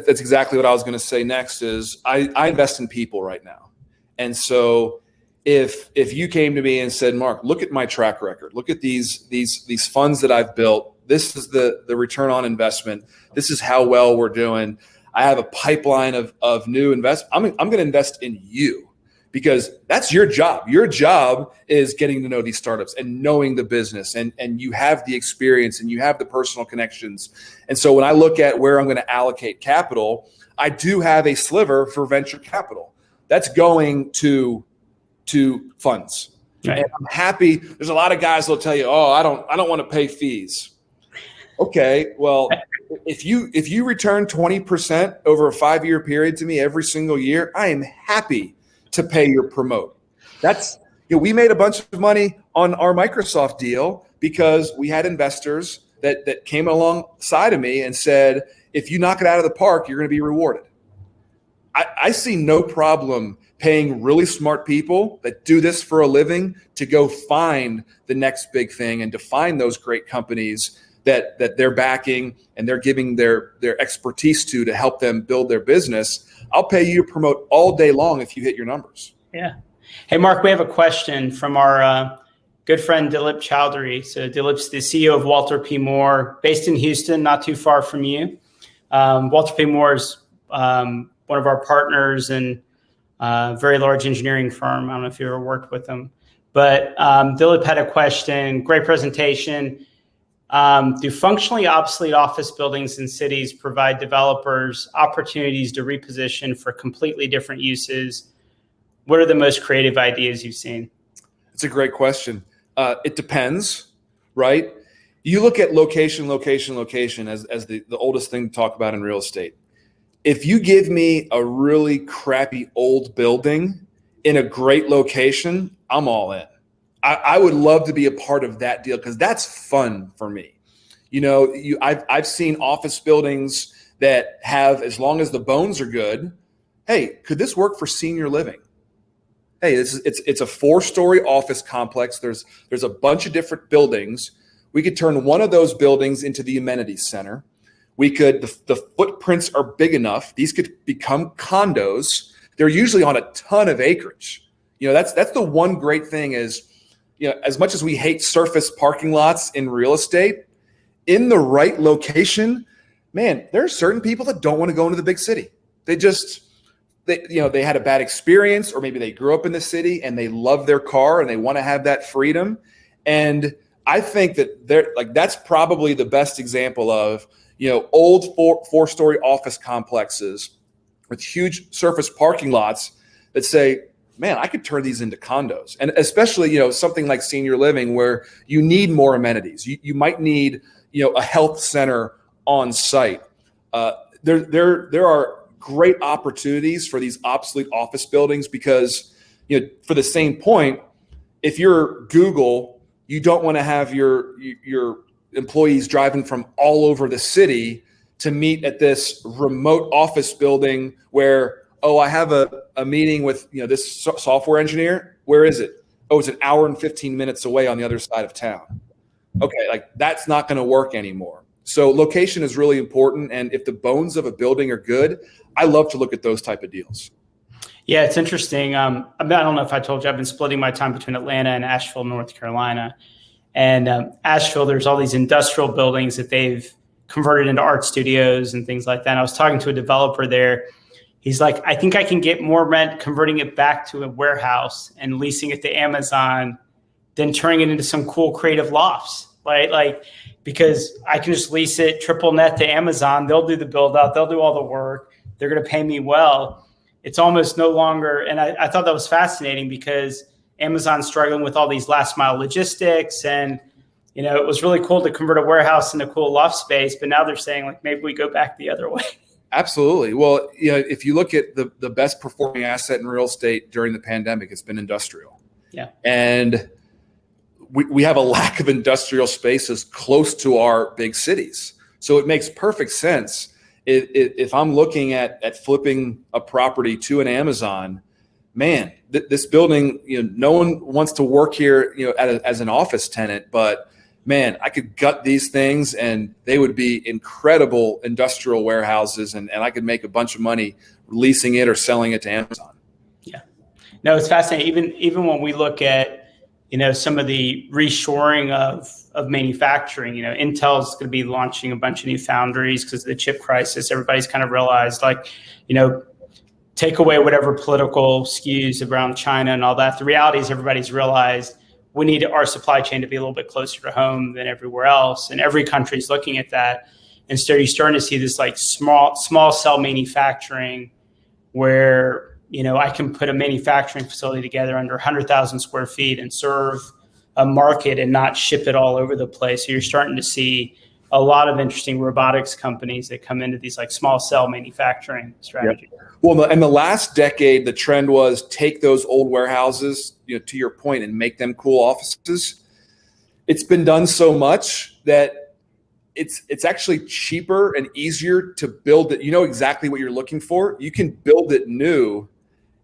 that's exactly what I was going to say next is I invest in people right now. And so if you came to me and said, Mark, look at my track record, look at these funds that I've built. This is the return on investment. This is how well we're doing. I have a pipeline of new investment. I'm going to invest in you. Because that's your job. Your job is getting to know these startups and knowing the business, and you have the experience and you have the personal connections. And so when I look at where I'm going to allocate capital, I do have a sliver for venture capital. That's going to to funds. Right. And I'm happy. There's a lot of guys that'll tell you, oh, I don't want to pay fees. Okay, well, if you return 20% over a 5-year period to me every single year, I am happy to pay your promote. That's, we made a bunch of money on our Microsoft deal because we had investors that came alongside of me and said, if you knock it out of the park, you're going to be rewarded. I see no problem paying really smart people that do this for a living to go find the next big thing and to find those great companies that they're backing and they're giving their expertise to help them build their business. I'll pay you to promote all day long if you hit your numbers. Yeah. Hey, Mark, we have a question from our good friend Dilip Chowdhury. So Dilip's the CEO of Walter P. Moore, based in Houston, not too far from you. Walter P. Moore is one of our partners and very large engineering firm. I don't know if you ever worked with them. But Dilip had a question. Great presentation. Do functionally obsolete office buildings in cities provide developers opportunities to reposition for completely different uses? What are the most creative ideas you've seen? It's a great question. It depends, right? You look at location as the oldest thing to talk about in real estate. If you give me a really crappy old building in a great location, I'm all in. I would love to be a part of that deal because that's fun for me. I've seen office buildings that have, as long as the bones are good, hey, could this work for senior living? Hey, it's a 4-story office complex. There's a bunch of different buildings. We could turn one of those buildings into the amenities center. The footprints are big enough. These could become condos. They're usually on a ton of acreage. That's the one great thing is, as much as we hate surface parking lots in real estate, in the right location, man, there are certain people that don't want to go into the big city. They had a bad experience, or maybe they grew up in the city and they love their car and they want to have that freedom. And I think that that's probably the best example of, old 4-story office complexes with huge surface parking lots that say, man, I could turn these into condos. And especially, something like senior living where you need more amenities. You might need, a health center on site. There are great opportunities for these obsolete office buildings because, for the same point, if you're Google, you don't want to have your employees driving from all over the city to meet at this remote office building where, oh, I have a meeting with this software engineer. Where is it? Oh, it's an hour and 15 minutes away on the other side of town. Okay, that's not going to work anymore. So location is really important. And if the bones of a building are good, I love to look at those type of deals. Yeah, it's interesting. I don't know if I told you, I've been splitting my time between Atlanta and Asheville, North Carolina. And Asheville, there's all these industrial buildings that they've converted into art studios and things like that. And I was talking to a developer there. He's like, I think I can get more rent converting it back to a warehouse and leasing it to Amazon than turning it into some cool creative lofts, right? Because I can just lease it triple net to Amazon. They'll do the build out. They'll do all the work. They're going to pay me well. It's almost no longer. And I thought that was fascinating because Amazon's struggling with all these last mile logistics. And, it was really cool to convert a warehouse into cool loft space. But now they're saying maybe we go back the other way. Absolutely. Well, if you look at the best performing asset in real estate during the pandemic, it's been industrial. Yeah. And we have a lack of industrial spaces close to our big cities. So it makes perfect sense. If I'm looking at flipping a property to an Amazon, man, this building, no one wants to work here, as an office tenant, but man, I could gut these things and they would be incredible industrial warehouses and I could make a bunch of money leasing it or selling it to Amazon. Yeah. No, it's fascinating. Even when we look at, some of the reshoring of manufacturing, Intel's going to be launching a bunch of new foundries because of the chip crisis. Everybody's kind of realized take away whatever political skews around China and all that. The reality is everybody's realized we need our supply chain to be a little bit closer to home than everywhere else. And every country's looking at that. And so you're starting to see this small cell manufacturing where I can put a manufacturing facility together under 100,000 square feet and serve a market and not ship it all over the place. So you're starting to see a lot of interesting robotics companies that come into these like small cell manufacturing strategies. Yep. Well, in the last decade, the trend was take those old warehouses, to your point, and make them cool offices. It's been done so much that it's actually cheaper and easier to build it. You know exactly what you're looking for. You can build it new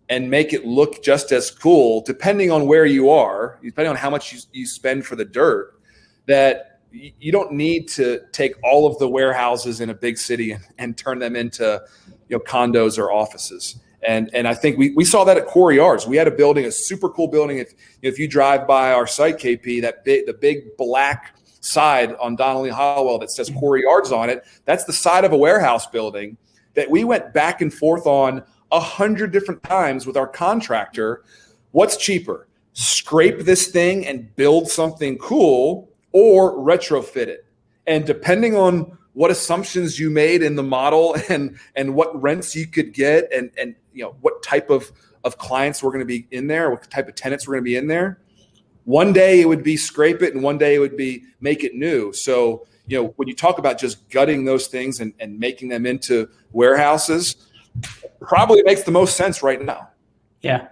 and make it look just as cool, depending on where you are, depending on how much you spend for the dirt, that you don't need to take all of the warehouses in a big city and turn them into condos or offices. And I think we saw that at Quarry Yards. We had a building, a super cool building. If you drive by our site, KP, the big black side on Donnelly Hollowell that says Quarry Yards on it, that's the side of a warehouse building that we went back and forth on 100 different times with our contractor. What's cheaper? Scrape this thing and build something cool, or retrofit it. And depending on what assumptions you made in the model and what rents you could get and what type of clients were going to be in there, what type of tenants were going to be in there, one day it would be scrape it and one day it would be make it new. So, when you talk about just gutting those things and making them into warehouses, probably makes the most sense right now. Yeah.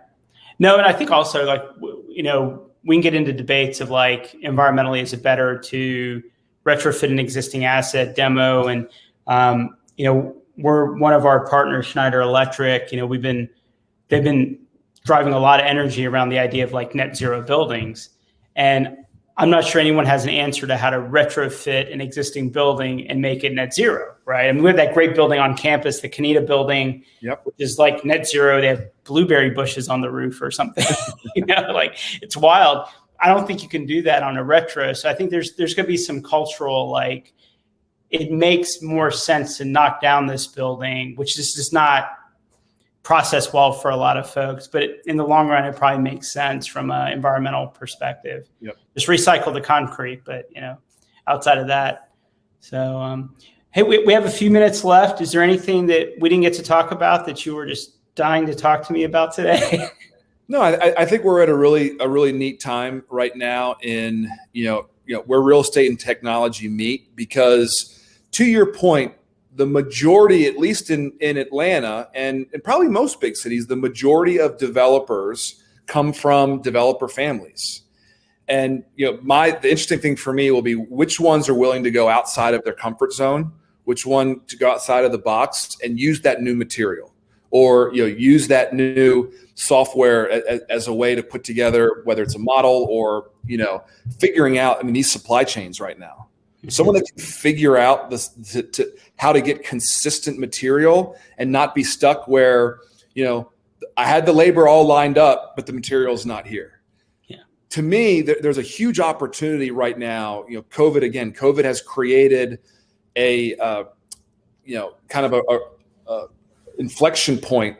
No, and I think also we can get into debates of like environmentally, is it better to retrofit an existing asset, demo, and we're one of our partners, Schneider Electric. They've been driving a lot of energy around the idea of like net zero buildings, and I'm not sure anyone has an answer to how to retrofit an existing building and make it net zero, right? I mean, we have that great building on campus, the Kanita building, which is like net zero. They have blueberry bushes on the roof or something. Like it's wild. I don't think you can do that on a retro. So I think there's going to be some cultural, like, it makes more sense to knock down this building, which is just not process well for a lot of folks. But in the long run, it probably makes sense from an environmental perspective. Yep. Just recycle the concrete, but outside of that. So, hey, we have a few minutes left. Is there anything that we didn't get to talk about that you were just dying to talk to me about today? No, I think we're at a really neat time right now in where real estate and technology meet, because to your point, the majority, at least in Atlanta and probably most big cities, the majority of developers come from developer families. And the interesting thing for me will be which ones are willing to go outside of their comfort zone, which one to go outside of the box and use that new material, or use that new software as a way to put together, whether it's a model or figuring out. these supply chains right now. Someone that can figure out how to get consistent material and not be stuck where I had the labor all lined up, but the material's not here. Yeah. To me, there's a huge opportunity right now. COVID has created a kind of a inflection point.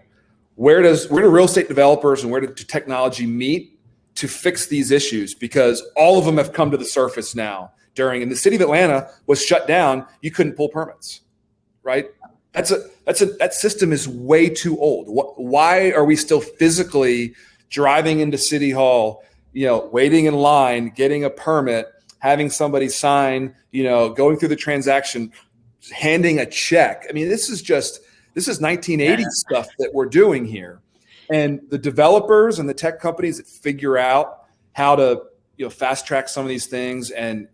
Where do real estate developers and where do technology meet to fix these issues? Because all of them have come to the surface now. And the city of Atlanta was shut down. You couldn't pull permits, right? That system is way too old. Why are we still physically driving into City Hall, waiting in line, getting a permit, having somebody sign, going through the transaction, handing a check? This is 1980s stuff that we're doing here. And the developers and the tech companies that figure out how to fast track some of these things and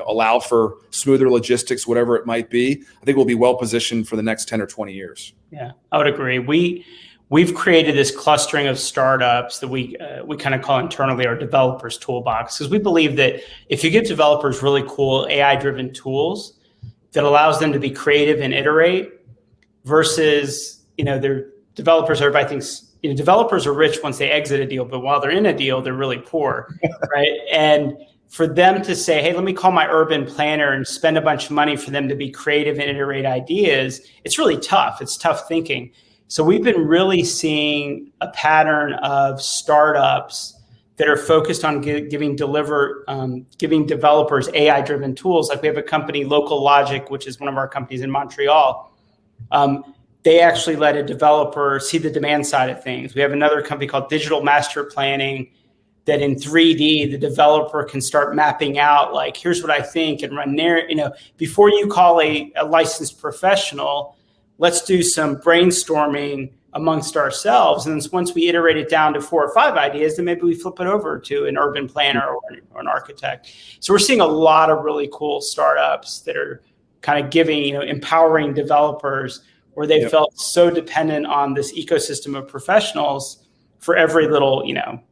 allow for smoother logistics, whatever it might be, I think we'll be well positioned for the next 10 or 20 years. Yeah, I would agree. We've created this clustering of startups that we kind of call internally our developers toolbox, because we believe that if you give developers really cool AI-driven tools that allows them to be creative and iterate, versus their developers, everybody thinks developers are rich once they exit a deal, but while they're in a deal, they're really poor, right? And for them to say, hey, let me call my urban planner and spend a bunch of money for them to be creative and iterate ideas, it's really tough. It's tough thinking. So we've been really seeing a pattern of startups that are focused on giving developers AI-driven tools. Like we have a company, Local Logic, which is one of our companies in Montreal. they actually let a developer see the demand side of things. We have another company called Digital Master Planning that in 3D, the developer can start mapping out, like, here's what I think, and run there. Before you call a licensed professional, let's do some brainstorming amongst ourselves. And then once we iterate it down to 4 or 5 ideas, then maybe we flip it over to an urban planner or an architect. So we're seeing a lot of really cool startups that are kind of giving, empowering developers where they felt so dependent on this ecosystem of professionals for every little,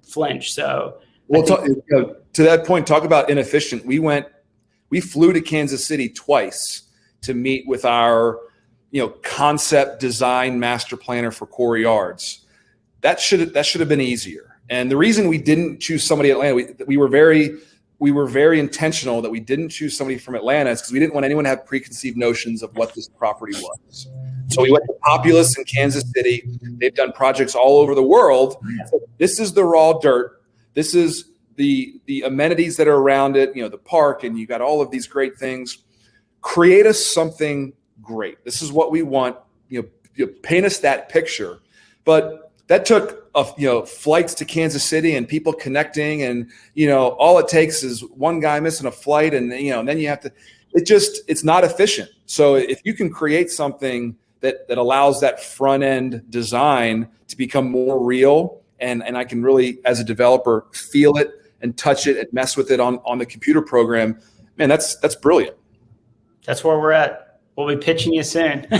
flinch. So, well, to that point, talk about inefficient. We flew to Kansas City twice to meet with our, concept design master planner for Core Yards. That should have been easier. And the reason we didn't choose somebody in Atlanta, we were very intentional that we didn't choose somebody from Atlanta, is because we didn't want anyone to have preconceived notions of what this property was. So we went to Populous in Kansas City. They've done projects all over the world. So this is the raw dirt. This is the amenities that are around it, the park, and you got all of these great things. Create us something great. This is what we want. Paint us that picture. But that took flights to Kansas City and people connecting, and all it takes is one guy missing a flight, and then you have to. It's not efficient. So if you can create something that allows that front end design to become more real, and I can really, as a developer, feel it and touch it and mess with it on the computer program, man, that's brilliant. That's where we're at. We'll be pitching you soon. Hey,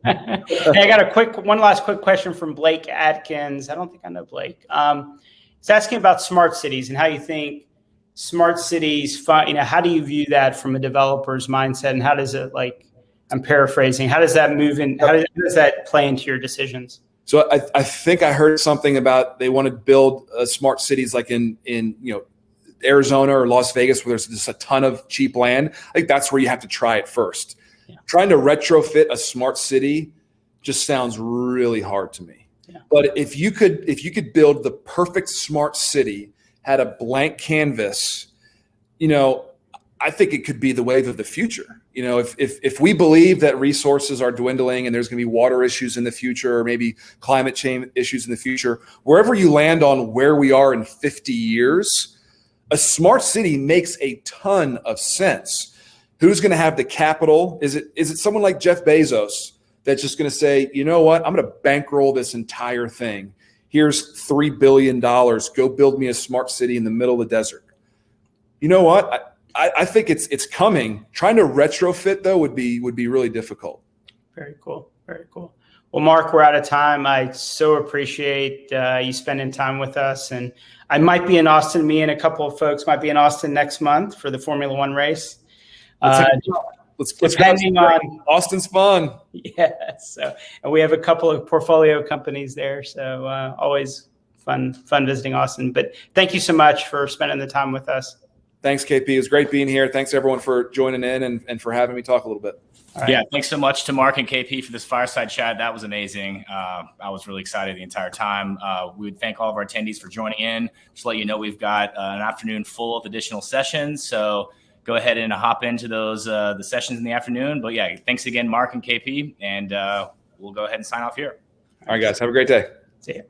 I got one last quick question from Blake Atkins. I don't think I know Blake. He's asking about smart cities and how you think smart cities, how do you view that from a developer's mindset, and how does it, I'm paraphrasing, how does that move in? How does that play into your decisions? So I think I heard something about they want to build smart cities like in Arizona or Las Vegas, where there's just a ton of cheap land. I think that's where you have to try it first. Yeah. Trying to retrofit a smart city just sounds really hard to me. Yeah. But if you could build the perfect smart city, had a blank canvas, I think it could be the wave of the future. If we believe that resources are dwindling and there's going to be water issues in the future, or maybe climate change issues in the future, wherever you land on where we are in 50 years, a smart city makes a ton of sense. Who's going to have the capital? Is it someone like Jeff Bezos that's just going to say, you know what, I'm going to bankroll this entire thing. Here's $3 billion. Go build me a smart city in the middle of the desert. You know what? I think it's coming. Trying to retrofit though would be really difficult. Very cool. Very cool. Well, Mark, we're out of time. I so appreciate you spending time with us. And I might be in Austin. Me and a couple of folks might be in Austin next month for the Formula One race. Let's depending on Austin's fun. Yeah. So, and we have a couple of portfolio companies there. So always fun visiting Austin. But thank you so much for spending the time with us. Thanks, KP. It was great being here. Thanks everyone for joining in and for having me talk a little bit. Right. Yeah, thanks so much to Mark and KP for this fireside chat. That was amazing. I was really excited the entire time. We would thank all of our attendees for joining in. Just to let you know, we've got an afternoon full of additional sessions. So go ahead and hop into those the sessions in the afternoon. But yeah, thanks again, Mark and KP. And we'll go ahead and sign off here. All right, guys. Have a great day. See you.